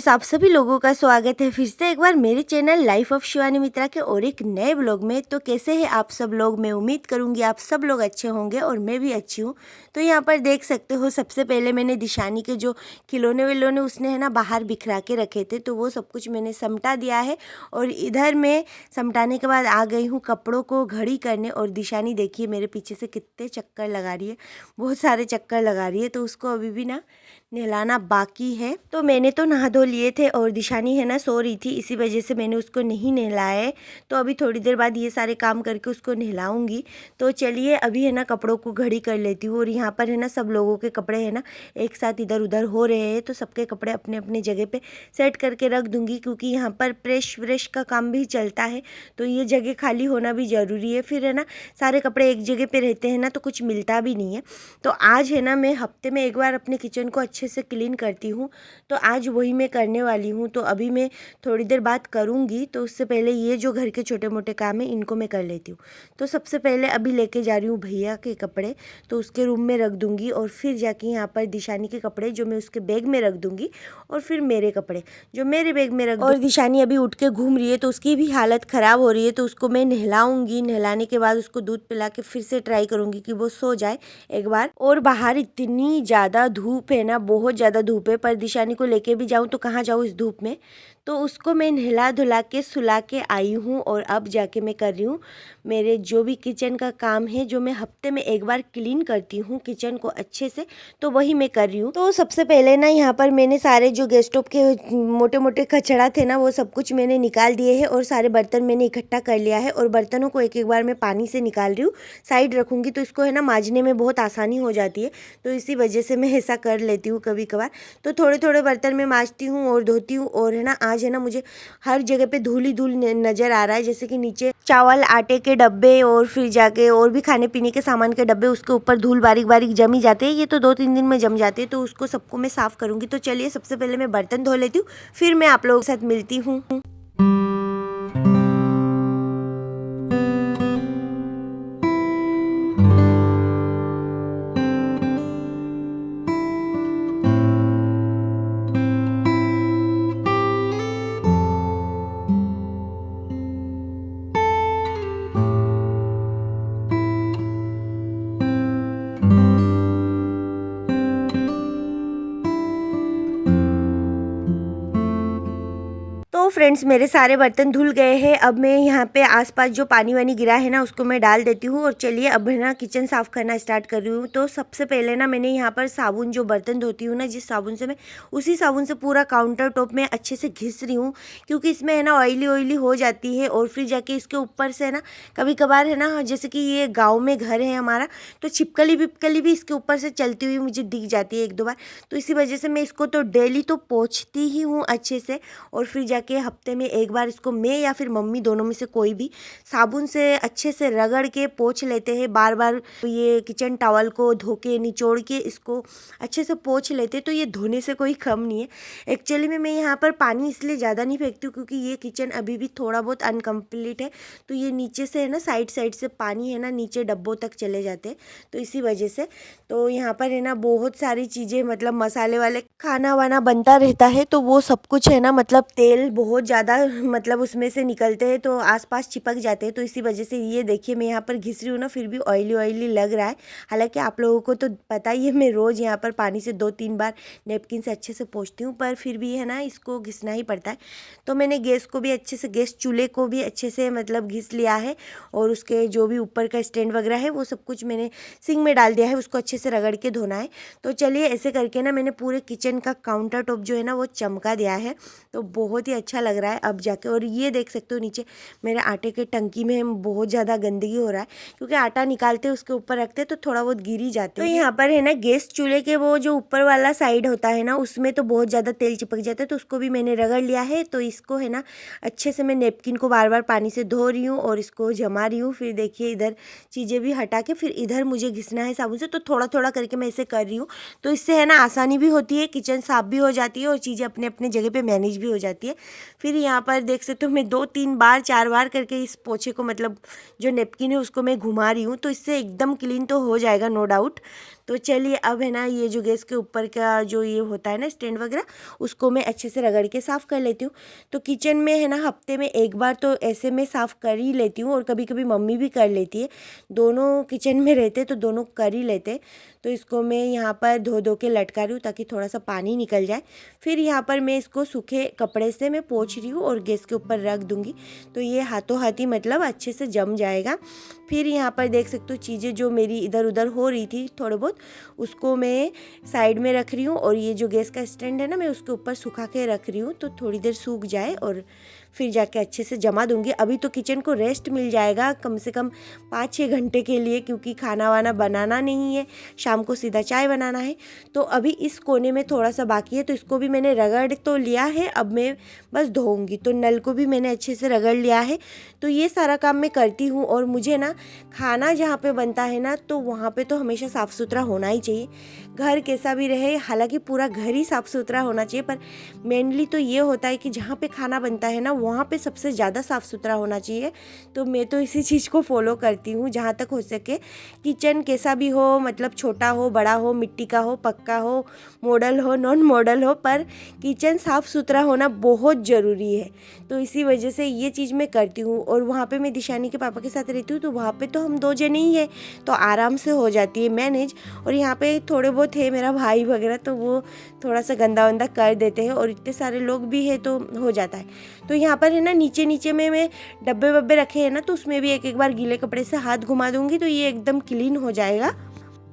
Friends, आप सभी लोगों का स्वागत है फिर से एक बार मेरे चैनल लाइफ ऑफ शिवानी मित्रा के और एक नए ब्लॉग में। तो कैसे हैं आप सब लोग? मैं उम्मीद करूंगी आप सब लोग अच्छे होंगे और मैं भी अच्छी हूँ। तो यहाँ पर देख सकते हो, सबसे पहले मैंने दिशानी के जो खिलौने विलौने उसने है ना बाहर बिखरा के रखे थे, तो वो सब कुछ मैंने समटा दिया है। और इधर मैं समटाने के बाद आ गई हूँ कपड़ों को घड़ी करने। और दिशानी देखिए मेरे पीछे से कितने चक्कर लगा रही है, बहुत सारे चक्कर लगा रही है। तो उसको अभी भी ना नहलाना बाकी है। तो मैंने तो नहा धो लिए थे और दिशानी है ना सो रही थी, इसी वजह से मैंने उसको नहीं नहलाया है। तो अभी थोड़ी देर बाद ये सारे काम करके उसको नहलाऊंगी। तो चलिए अभी है ना कपड़ों को घड़ी कर लेती हूँ। और यहाँ पर है ना सब लोगों के कपड़े है ना एक साथ इधर उधर हो रहे हैं, तो सबके कपड़े अपने अपने जगह पे सेट करके रख दूँगी, क्योंकि यहाँ पर प्रेस व्रेश का काम भी चलता है, तो ये जगह खाली होना भी ज़रूरी है। फिर है ना सारे कपड़े एक जगह पे रहते हैं ना तो कुछ मिलता भी नहीं है। तो आज है ना मैं हफ्ते में एक बार अपने किचन को अच्छे से क्लीन करती हूँ, तो आज वही मैं करने वाली हूँ। तो अभी मैं थोड़ी देर बाद करूँगी, तो उससे पहले ये जो घर के छोटे मोटे काम है इनको मैं कर लेती हूँ। तो सबसे पहले अभी लेके जा रही हूँ भैया के कपड़े, तो उसके रूम में रख दूँगी। और फिर जाके यहाँ पर दिशानी के कपड़े जो मैं उसके बैग में रख दूँगी, और फिर मेरे कपड़े जो मेरे बैग में रख। और दिशानी अभी उठ के घूम रही है, तो उसकी भी हालत ख़राब हो रही है, तो उसको मैं नहलाऊँगी। नहलाने के बाद उसको दूध पिला के फिर से ट्राई करूँगी कि वो सो जाए एक बार। और बाहर इतनी ज़्यादा धूप है ना, बहुत ज़्यादा धूप है, पर दिशानी को लेके भी जाऊँ तो कहाँ जाऊँ इस धूप में। तो उसको मैं नहला धुला के सुला के आई हूँ, और अब जाके मैं कर रही हूँ मेरे जो भी किचन का काम है, जो मैं हफ्ते में एक बार क्लीन करती हूँ किचन को अच्छे से, तो वही मैं कर रही हूँ। तो सबसे पहले ना यहाँ पर मैंने सारे जो गैस स्टोव के मोटे मोटे कचड़ा थे ना, वो सब कुछ मैंने निकाल दिए हैं, और सारे बर्तन मैंने इकट्ठा कर लिया है। और बर्तनों को एक एक बार मैं पानी से निकाल रही हूँ, साइड रखूँगी, तो इसको है ना मांजने में बहुत आसानी हो जाती है। तो इसी वजह से मैं ऐसा कर लेती हूँ कभी कभार। तो थोड़े थोड़े बर्तन में मांजती हूँ और धोती हूँ। और है ना आज है ना मुझे हर जगह पे धूल ही धूल नज़र आ रहा है, जैसे कि नीचे चावल आटे के डब्बे और फिर जाके और भी खाने पीने के सामान के डब्बे, उसके ऊपर धूल बारीक बारीक जमी जाते हैं। ये तो 2-3 दिन में जम जाते हैं, तो उसको सबको मैं साफ़ करूँगी। तो चलिए सबसे पहले मैं बर्तन धो लेती हूँ, फिर मैं आप लोगों के साथ मिलती हूँ। तो फ्रेंड्स मेरे सारे बर्तन धुल गए हैं। अब मैं यहाँ पे आसपास जो पानी वानी गिरा है ना उसको मैं डाल देती हूँ। और चलिए अब है ना किचन साफ़ करना स्टार्ट कर रही हूँ। तो सबसे पहले ना मैंने यहाँ पर साबुन, जो बर्तन धोती हूँ ना जिस साबुन से, मैं उसी साबुन से पूरा काउंटर टॉप में अच्छे से घिस रही हूँ, क्योंकि इसमें है ना ऑयली ऑयली हो जाती है। और फिर जाके इसके ऊपर से है ना कभी कभार है ना, जैसे कि ये गाँव में घर है हमारा, तो छिपकली विपकली भी इसके ऊपर से चलती हुई मुझे दिख जाती है 1-2 बार। तो इसी वजह से मैं इसको तो डेली तो पोंछती ही हूँ अच्छे से। और फिर जाके हफ्ते में एक बार इसको मैं या फिर मम्मी दोनों में से कोई भी साबुन से अच्छे से रगड़ के पोंछ लेते हैं। बार बार ये किचन टॉवल को धो के निचोड़ के इसको अच्छे से पोंछ लेते हैं, तो ये धोने से कोई कम नहीं है। एक्चुअली में मैं यहाँ पर पानी इसलिए ज़्यादा नहीं फेंकती हूँ, क्योंकि ये किचन अभी भी थोड़ा बहुत अनकम्प्लीट है, तो ये नीचे से है ना साइड साइड से पानी है ना नीचे डब्बों तक चले जाते हैं, तो इसी वजह से। तो यहाँ पर है ना बहुत सारी चीज़ें, मतलब मसाले वाले खाना वाना बनता रहता है, तो वो सब कुछ है ना, मतलब तेल बहुत ज़्यादा मतलब उसमें से निकलते हैं, तो आसपास चिपक जाते हैं। तो इसी वजह से ये देखिए मैं यहाँ पर घिस रही हूँ ना, फिर भी ऑयली ऑयली लग रहा है। हालांकि आप लोगों को तो पता ही है, मैं रोज़ यहाँ पर पानी से 2-3 बार नेपकिन से अच्छे से पोंछती हूँ, पर फिर भी है ना इसको घिसना ही पड़ता है। तो मैंने गैस को भी अच्छे से, गैस चूल्हे को भी अच्छे से मतलब घिस लिया है। और उसके जो भी ऊपर का स्टैंड वगैरह है वो सब कुछ मैंने सिंक में डाल दिया है, उसको अच्छे से रगड़ के धोना है। तो चलिए ऐसे करके ना मैंने पूरे किचन का काउंटर टॉप जो है ना वो चमका दिया है, तो बहुत ही अच्छा लग रहा है अब जाके। और ये देख सकते हो नीचे मेरे आटे के टंकी में बहुत ज़्यादा गंदगी हो रहा है, क्योंकि आटा निकालते उसके ऊपर रखते तो थोड़ा बहुत गिर ही जाते हैं। तो यहाँ पर है ना गैस चूल्हे के वो जो ऊपर वाला साइड होता है ना, उसमें तो बहुत ज़्यादा तेल चिपक जाता है, तो उसको भी मैंने रगड़ लिया है। तो इसको है ना अच्छे से मैं नेपकिन को बार बार पानी से धो रही हूँ और इसको जमा रही हूँ। फिर देखिए इधर चीज़ें भी हटा के फिर इधर मुझे घिसना है साबुन से, तो थोड़ा थोड़ा करके मैं इसे कर रही हूँ। तो इससे है ना आसानी भी होती है, किचन साफ भी हो जाती है और चीज़ें अपने अपने जगह पे मैनेज भी हो जाती है। फिर यहाँ पर देख सकते हो मैं 2-3 बार 4 बार करके इस पोछे को, मतलब जो नेपकिन है उसको मैं घुमा रही हूँ, तो इससे एकदम क्लीन तो हो जाएगा नो डाउट। तो चलिए अब है ना ये जो गैस के ऊपर का जो ये होता है ना स्टैंड वगैरह, उसको मैं अच्छे से रगड़ के साफ़ कर लेती हूँ। तो किचन में है ना हफ्ते में एक बार तो ऐसे मैं साफ़ कर ही लेती हूँ, और कभी कभी मम्मी भी कर लेती है। दोनों किचन में रहते तो दोनों कर ही लेते। तो इसको मैं यहाँ पर धो धो के लटका रही हूँ ताकि थोड़ा सा पानी निकल जाए। फिर यहाँ पर मैं इसको सूखे कपड़े से मैं पोंछ रही हूँ और गैस के ऊपर रख दूँगी, तो ये हाथों हाथी मतलब अच्छे से जम जाएगा। फिर यहाँ पर देख सकते हो चीज़ें जो मेरी इधर उधर हो रही थी थोड़े बहुत, उसको मैं साइड में रख रही हूँ, और ये जो गैस का स्टैंड है ना मैं उसके ऊपर सुखा के रख रही हूँ, तो थोड़ी देर सूख जाए और फिर जाके अच्छे से जमा दूँगी। अभी तो किचन को रेस्ट मिल जाएगा कम से कम 5-6 घंटे के लिए, क्योंकि खाना वाना बनाना नहीं है, शाम को सीधा चाय बनाना है। तो अभी इस कोने में थोड़ा सा बाकी है, तो इसको भी मैंने रगड़ तो लिया है, अब मैं बस धोऊंगी। तो नल को भी मैंने अच्छे से रगड़ लिया है। तो ये सारा काम मैं करती हूँ, और मुझे ना खाना जहाँ पे बनता है ना तो वहाँ पे तो हमेशा साफ़ सुथरा होना ही चाहिए। घर कैसा भी रहे, हालांकि पूरा घर ही साफ़ सुथरा होना चाहिए, पर मेनली तो ये होता है कि जहाँ पे खाना बनता है ना वहाँ पे सबसे ज़्यादा साफ़ सुथरा होना चाहिए। तो मैं तो इसी चीज़ को फॉलो करती हूँ जहाँ तक हो सके। किचन कैसा भी हो, मतलब छोटा हो बड़ा हो, मिट्टी का हो पक्का हो, मॉडल हो नॉन मॉडल हो, पर किचन साफ़ सुथरा होना बहुत ज़रूरी है। तो इसी वजह से ये चीज़ मैं करती हूँ। और वहाँ पे मैं दिशानी के पापा के साथ रहती हूँ, तो वहाँ पे तो हम 2 जने ही हैं, तो आराम से हो जाती है मैनेज। और यहाँ पे थोड़े बहुत है मेरा भाई वगैरह, तो वो थोड़ा सा गंदा वंदा कर देते हैं, और इतने सारे लोग भी है तो हो जाता है। तो यहाँ पर है ना नीचे नीचे में मैं डब्बे वब्बे रखे हैं ना, तो उसमें भी एक एक बार गीले कपड़े से हाथ घुमा दूँगी, तो ये एकदम क्लीन हो जाएगा।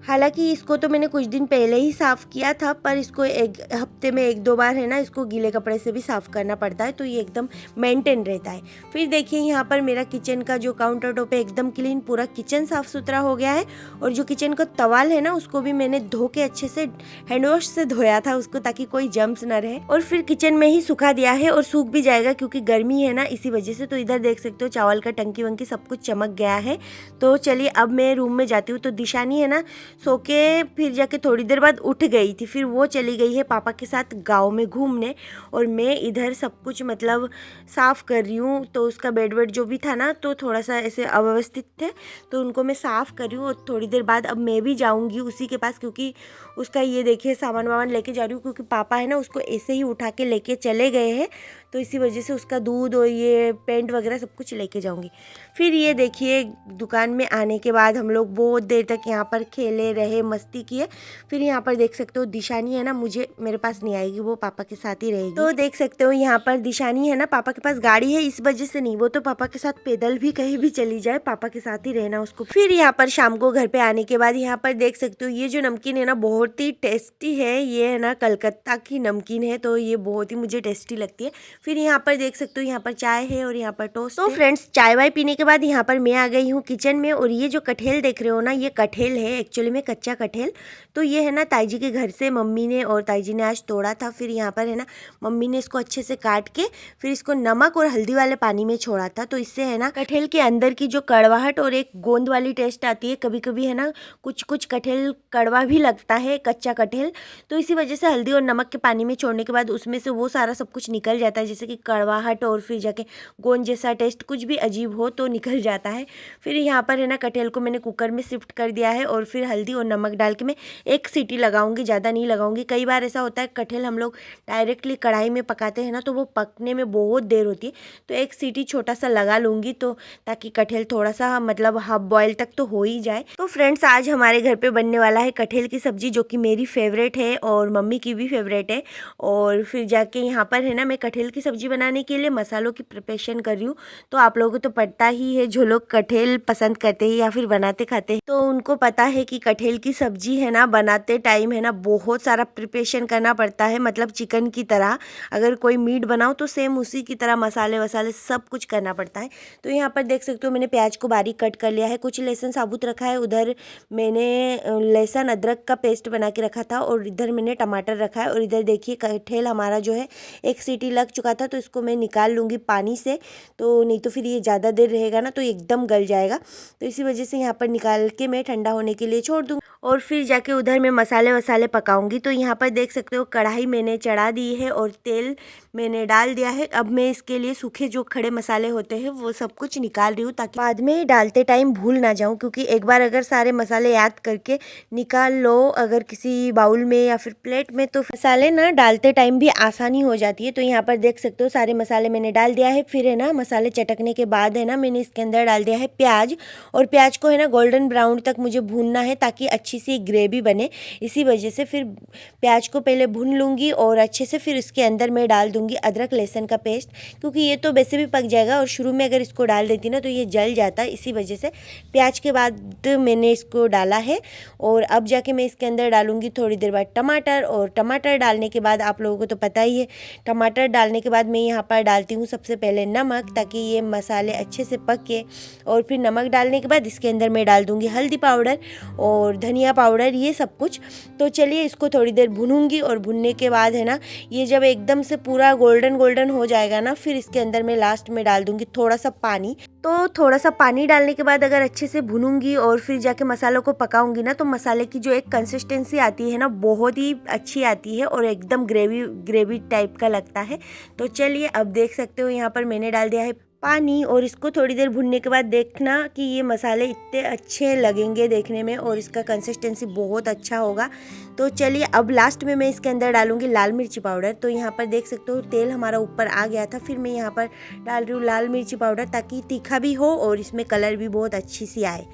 हालांकि इसको तो मैंने कुछ दिन पहले ही साफ़ किया था, पर इसको एक हफ्ते में 1-2 बार है ना इसको गीले कपड़े से भी साफ़ करना पड़ता है, तो ये एकदम मेंटेन रहता है। फिर देखिए यहाँ पर मेरा किचन का जो काउंटर टॉप है एकदम क्लीन, पूरा किचन साफ़ सुथरा हो गया है। और जो किचन का तवाल है ना उसको भी मैंने धो के अच्छे से हैंड वॉश से धोया था उसको, ताकि कोई जम्स ना रहे। और फिर किचन में ही सुखा दिया है, और सूख भी जाएगा क्योंकि गर्मी है ना इसी वजह से। तो इधर देख सकते हो चावल का टंकी वंकी सब कुछ चमक गया है। तो चलिए अब मैं रूम में जाती हूँ। तो दिशानी है ना सो के फिर जाके थोड़ी देर बाद उठ गई थी, फिर वो चली गई है पापा के साथ गांव में घूमने, और मैं इधर सब कुछ मतलब साफ़ कर रही हूँ। तो उसका बेड वेड जो भी था ना तो थोड़ा सा ऐसे अव्यवस्थित थे, तो उनको मैं साफ़ कर रही हूँ। और थोड़ी देर बाद अब मैं भी जाऊँगी उसी के पास, क्योंकि उसका ये देखिए सामान वामान लेके जा रही हूँ, क्योंकि पापा है ना उसको ऐसे ही उठा के लेके चले गए हैं, तो इसी वजह से उसका दूध और ये पेंट वगैरह सब कुछ लेके जाऊँगी। फिर ये देखिए दुकान में आने के बाद हम लोग बहुत देर तक यहाँ पर खेले रहे, मस्ती किए। फिर यहाँ पर देख सकते हो दिशानी है ना मुझे मेरे पास नहीं आएगी, वो पापा के साथ ही रहेगी। तो देख सकते हो यहाँ पर दिशानी है ना पापा के पास गाड़ी है इस वजह से नहीं, वो तो पापा के साथ पैदल भी कहीं भी चली जाए, पापा के साथ ही रहना उसको। फिर यहाँ पर शाम को घर पे आने के बाद यहाँ पर देख सकते हो ये जो नमकीन है ना बहुत ही टेस्टी है। ये है ना कलकत्ता की नमकीन है, तो ये बहुत ही मुझे टेस्टी लगती है। फिर यहाँ पर देख सकते हो यहाँ पर चाय है और यहाँ पर टोस्ट। तो फ्रेंड्स चाय वाय पीने के बाद यहाँ पर मैं आ गई हूँ किचन में, और ये जो कटहल देख रहे हो ना ये कटहल है एक्चुअली में कच्चा कटहल। तो ये है ना ताई जी के घर से मम्मी ने और ताई जी ने आज तोड़ा था। फिर यहाँ पर है ना मम्मी ने इसको अच्छे से काट के फिर इसको नमक और हल्दी वाले पानी में छोड़ा था, तो इससे है ना कटहल के अंदर की जो कड़वाहट और एक गोंद वाली टेस्ट आती है। कभी कभी है ना कुछ कुछ कटहल कड़वा भी लगता है कच्चा कटहल, तो इसी वजह से हल्दी और नमक के पानी में छोड़ने के बाद उसमें से वो सारा सब कुछ निकल जाता है, जैसे कि कड़वाहट और फिर जाके गोंद जैसा टेस्ट कुछ भी अजीब हो तो निकल जाता है। फिर यहाँ पर है ना कटहल को मैंने कुकर में शिफ्ट कर दिया है, और फिर हल्दी और नमक डाल के मैं एक सीटी लगाऊंगी, ज़्यादा नहीं लगाऊंगी। कई बार ऐसा होता है कटहल हम लोग डायरेक्टली कढ़ाई में पकाते हैं ना तो वो पकने में बहुत देर होती है, तो एक सीटी छोटा सा लगा लूँगी, तो ताकि कटहल थोड़ा सा मतलब हाफ बॉयल तक तो हो ही जाए। तो फ्रेंड्स आज हमारे घर पे बनने वाला है कटहल की सब्जी, जो कि मेरी फेवरेट है और मम्मी की भी फेवरेट है। और फिर जाके यहाँ पर है ना मैं कटहल की सब्जी बनाने के लिए मसालों की प्रिपरेशन कर रही हूँ। तो आप लोगों को तो पता ही है, जो लोग कटहल पसंद करते हैं या फिर बनाते खाते हैं तो उनको पता है कि कटहल की सब्जी है ना बनाते टाइम है ना बहुत सारा प्रिपरेशन करना पड़ता है, मतलब चिकन की तरह। अगर कोई मीट बनाओ तो सेम उसी की तरह मसाले वसाले सब कुछ करना पड़ता है। तो यहाँ पर देख सकते हो मैंने प्याज को बारीक कट कर लिया है, कुछ लहसुन साबुत रखा है, उधर मैंने लहसुन अदरक का पेस्ट बना के रखा था, और इधर मैंने टमाटर रखा है। और इधर देखिए कटहल हमारा जो है एक सीटी लग चुका था, तो इसको मैं निकाल लूँगी पानी से, तो नहीं तो फिर ये ज़्यादा देर रहेगा ना तो एकदम गल जाएगा। तो इसी वजह से यहाँ पर निकाल के मैं ठंडा होने के लिए छोड़ दूँ, और फिर जाके उधर मैं मसाले वसाले पकाऊंगी। तो यहाँ पर देख सकते हो कढ़ाई मैंने चढ़ा दी है और तेल मैंने डाल दिया है। अब मैं इसके लिए सूखे जो खड़े मसाले होते हैं वो सब कुछ निकाल रही हूँ, ताकि बाद में डालते टाइम भूल ना जाऊँ, क्योंकि एक बार अगर सारे मसाले याद करके निकाल लो अगर किसी बाउल में या फिर प्लेट में, तो मसाले ना डालते टाइम भी आसानी हो जाती है। तो यहाँ पर देख सकते हो सारे मसाले मैंने डाल दिया है। फिर है ना मसाले चटकने के बाद है ना मैंने इसके अंदर डाल दिया है प्याज, और प्याज को है ना गोल्डन ब्राउन तक मुझे भूनना है, ताकि अच्छी सी ग्रेवी बने। इसी वजह से फिर प्याज को पहले भून लूँगी और अच्छे से फिर इसके अंदर मैं डाल दूँगी अदरक लहसुन का पेस्ट, क्योंकि ये तो वैसे भी पक जाएगा और शुरू में अगर इसको डाल देती ना तो ये जल जाता है। इसी वजह से प्याज के बाद मैंने इसको डाला है। और अब जाके मैं इसके अंदर डालूँगी थोड़ी देर बाद टमाटर, और टमाटर डालने के बाद आप लोगों को तो पता ही है, टमाटर डालने के बाद मैं यहाँ पर डालती हूँ सबसे पहले नमक, ताकि ये मसाले अच्छे से पके। और फिर नमक डालने के बाद इसके अंदर मैं डाल दूँगी हल्दी पाउडर और धनिया पाउडर, ये सब कुछ। तो चलिए इसको थोड़ी देर भूनूंगी, और भुनने के बाद है ना ये जब एकदम से पूरा गोल्डन गोल्डन हो जाएगा ना, फिर इसके अंदर मैं लास्ट में डाल दूँगी थोड़ा सा पानी। तो थोड़ा सा पानी डालने के बाद अगर अच्छे से भूनूंगी और फिर जाके मसालों को पकाऊंगी ना, तो मसाले की जो एक कंसिस्टेंसी आती है ना बहुत ही अच्छी आती है और एकदम ग्रेवी ग्रेवी टाइप का लगता है। तो चलिए अब देख सकते हो यहाँ पर मैंने डाल दिया है पानी, और इसको थोड़ी देर भुनने के बाद देखना कि ये मसाले इतने अच्छे लगेंगे देखने में और इसका कंसिस्टेंसी बहुत अच्छा होगा। तो चलिए अब लास्ट में मैं इसके अंदर डालूंगी लाल मिर्ची पाउडर। तो यहाँ पर देख सकते हो तेल हमारा ऊपर आ गया था, फिर मैं यहाँ पर डाल रही हूँ लाल मिर्ची पाउडर, ताकि तीखा भी हो और इसमें कलर भी बहुत अच्छी सी आए।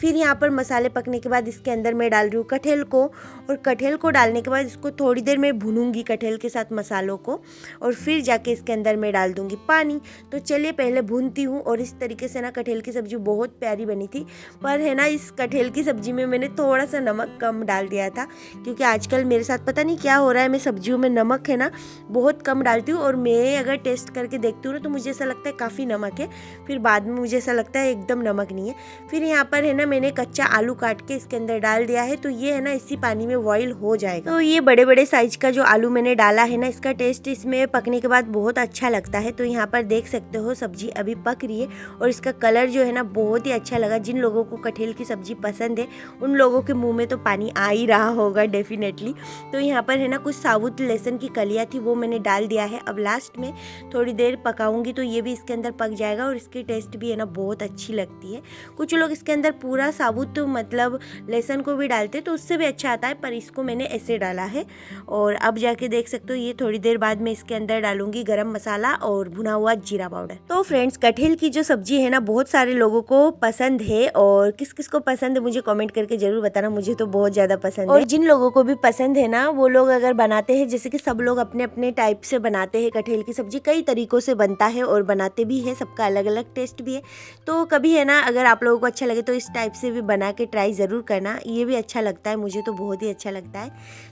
फिर यहाँ पर मसाले पकने के बाद इसके अंदर मैं डाल रही हूँ कटहल को, और कटहल को डालने के बाद इसको थोड़ी देर मैं भूनूंगी कटहल के साथ मसालों को, और फिर जाके इसके अंदर मैं डाल दूँगी पानी। तो चलिए पहले भूनती हूँ। और इस तरीके से ना कटहल की सब्ज़ी बहुत प्यारी बनी थी, पर है ना इस कटहल की सब्ज़ी में मैंने थोड़ा सा नमक कम डाल दिया था, क्योंकि आजकल मेरे साथ पता नहीं क्या हो रहा है, मैं सब्जियों में नमक है ना बहुत कम डालती हूँ, और मैं अगर टेस्ट करके देखती हूँ ना तो मुझे ऐसा लगता है काफ़ी नमक है, फिर बाद में मुझे ऐसा लगता है एकदम नमक नहीं है। फिर यहाँ पर है ना मैंने कच्चा आलू काट के इसके अंदर डाल दिया है, तो ये है ना इसी पानी में बॉईल हो जाएगा। तो ये बड़े बड़े साइज का जो आलू मैंने डाला है ना, इसका टेस्ट इसमें पकने के बाद बहुत अच्छा लगता है। तो यहाँ पर देख सकते हो सब्जी अभी पक रही है और इसका कलर जो है ना बहुत ही अच्छा लगा। जिन लोगों को कटहल की सब्जी पसंद है उन लोगों के मुंह में तो पानी आ ही रहा होगा डेफिनेटली। तो यहाँ पर है ना कुछ साबुत लहसुन की कलियाँ थी, वो मैंने डाल दिया है। अब लास्ट में थोड़ी देर पकाऊंगी तो ये भी इसके अंदर पक जाएगा और इसकी टेस्ट भी है ना बहुत अच्छी लगती है। कुछ लोग इसके अंदर पूरा साबुत मतलब लहसुन को भी डालते तो उससे भी अच्छा आता है, पर इसको मैंने ऐसे डाला है। और अब जाके देख सकते हो ये थोड़ी देर बाद मैं इसके अंदर डालूंगी गरम मसाला और भुना हुआ जीरा पाउडर। तो फ्रेंड्स कटहल की जो सब्जी है ना बहुत सारे लोगों को पसंद है, और किस किस को पसंद है मुझे कमेंट करके जरूर बताना, मुझे तो बहुत ज़्यादा पसंद है। और जिन लोगों को भी पसंद है ना वो लोग अगर बनाते हैं, जैसे कि सब लोग अपने अपने टाइप से बनाते हैं कटहल की सब्जी, कई तरीक़ों से बनता है और बनाते भी है, सबका अलग अलग टेस्ट भी है। तो कभी है ना अगर आप लोगों को अच्छा लगे तो इस टाइप से भी बना के ट्राई ज़रूर करना, ये भी अच्छा लगता है, मुझे तो बहुत ही अच्छा लगता है।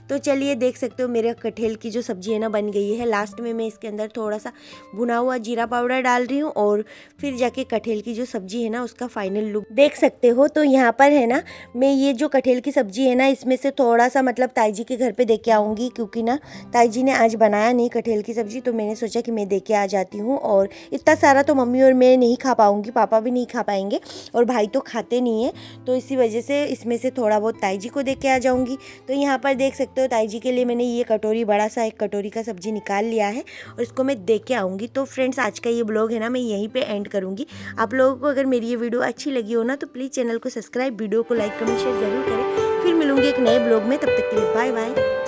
तो चलिए देख सकते हो मेरे कटहल की जो सब्जी है ना बन गई है। लास्ट में मैं इसके अंदर थोड़ा सा भुना हुआ जीरा पाउडर डाल रही हूँ, और फिर जाके कटहल की जो सब्जी है ना उसका फाइनल लुक देख सकते हो। तो यहाँ पर है ना मैं ये जो कटहल की सब्जी है ना इसमें से थोड़ा सा मतलब ताई जी के घर पे दे के आऊँगी, क्योंकि ना ताई जी ने आज बनाया नहीं कटहल की सब्जी, तो मैंने सोचा कि मैं दे के आ जाती हूँ। और इतना सारा तो मम्मी और मैं नहीं खा पाऊँगी, पापा भी नहीं खा पाएंगे और भाई तो खाते नहीं है, तो इसी वजह से इसमें से थोड़ा बहुत ताई जी को दे के आ जाऊँगी। तो यहाँ पर देख सकते हो ताई जी के लिए मैंने ये कटोरी बड़ा सा एक कटोरी का सब्जी निकाल लिया है और इसको मैं दे के आऊँगी। तो फ्रेंड्स आज का ये ब्लॉग है ना मैं यहीं पे एंड करूँगी। आप लोगों को अगर मेरी ये वीडियो अच्छी लगी हो ना तो प्लीज़ चैनल को सब्सक्राइब, वीडियो को लाइक कमेंट शेयर ज़रूर करें। फिर मिलूँगी एक नए ब्लॉग में, तब तक के लिए बाय बाय।